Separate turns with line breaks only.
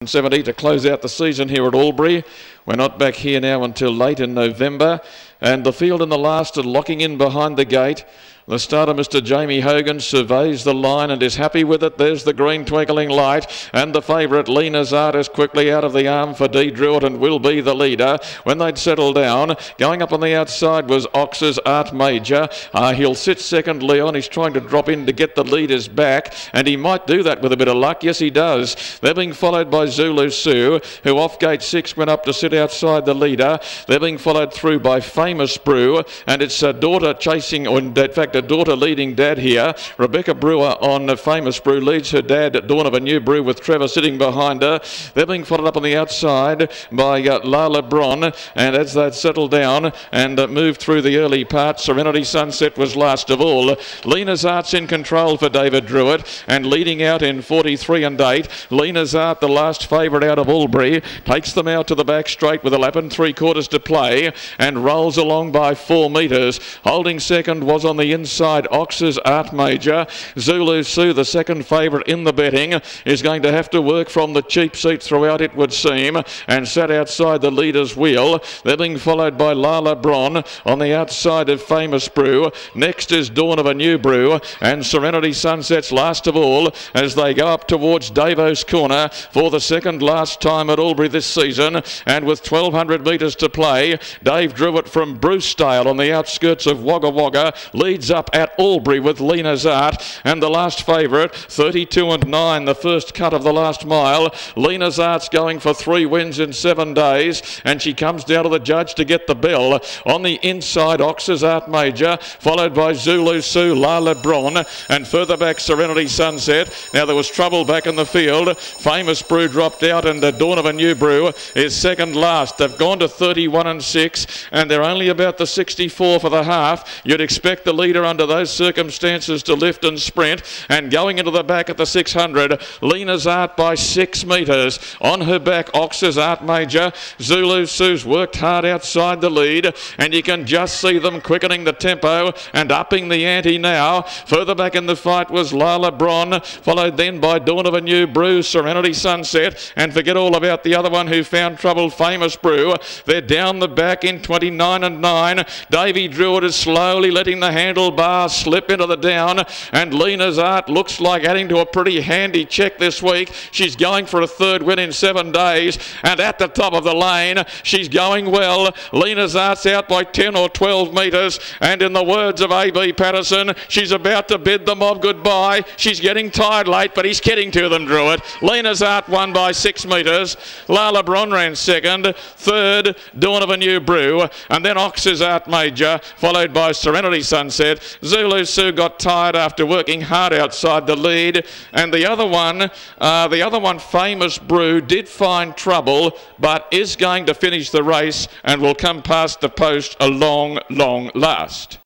70 to close out the season here at Albury. We're not back here now until late in November, and the field in the last are locking in behind the gate. The starter, Mr. Jamie Hogan, surveys the line and is happy with it. There's the green twinkling light, and the favourite, Lena's Art, is quickly out of the arm for D. Druitt and will be the leader. When they'd settled down, going up on the outside was Ox's Art Major. He'll sit second, Leon. He's trying to drop in to get the leaders back, and he might do that with a bit of luck. Yes, he does. They're being followed by Zulu Sue, who off gate 6 went up to sit outside the leader. They're being followed through by Famous Brew, and it's a daughter chasing, or in fact a daughter leading Dad here. Rebecca Brewer on Famous Brew leads her dad at Dawn of a New Brew with Trevor sitting behind her. They're being followed up on the outside by Lala Bron, and as they'd settled down and moved through the early part, Serenity Sunset was last of all. Lena's Art's in control for David Druitt, and leading out in 43 and 8. Lena's Art, the last favourite out of Albury, takes them out to the back straight with 11 3/4 to play and rolls along by 4 metres. Holding second was on the inside Ox's Art Major. Zulu Sue, the second favourite in the betting, is going to have to work from the cheap seat throughout, it would seem, and sat outside the leader's wheel. They're being followed by Lala Bron on the outside of Famous Brew. Next is Dawn of a New Brew, and Serenity Sunset's last of all as they go up towards Davos Corner for the second last time at Albury this season, and with 1200 metres to play, Dave Druitt from Brucedale on the outskirts of Wagga Wagga leads up at Albury with Lena's Art, and the last favourite 32 and 9, the first cut of the last mile. Lena's Art's going for 3 wins in 7 days, and she comes down to the judge to get the bell. On the inside, Ox's Art Major, followed by Zulu Sue, Lala Bron, and further back Serenity Sunset. Now there was trouble back in the field. Famous Brew dropped out, and Dawn of a New Brew is second last. They've gone to 31 and 6, and they're only about the 64 for the half. You'd expect the leader under those circumstances to lift and sprint, and going into the back at the 600, Lena's Art by 6 metres. On her back, Ox's Art Major. Zulu Sue's worked hard outside the lead, and you can just see them quickening the tempo and upping the ante now. Further back in the fight was Lala Bron, followed then by Dawn of a New Brew, Serenity Sunset, and forget all about the other one who found trouble, Famous Brew. They're down the back in 29 and 9. Davey Druitt is slowly letting the handlebars slip into the down, and Lena's Art looks like adding to a pretty handy check this week. She's going for a 3rd win in 7 days, and at the top of the lane, she's going well. Lena's Art's out by 10 or 12 metres, and in the words of A.B. Patterson, she's about to bid the mob goodbye. She's getting tired late, but he's kidding to them, Druitt. Lena's Art won by 6 metres. Lala Bron ran second. Third, Dawn of a New Brew, and then Ox's Art Major, followed by Serenity Sunset. Zulu Sue got tired after working hard outside the lead, and the other one, Famous Brew, did find trouble, but is going to finish the race and will come past the post a long, long last.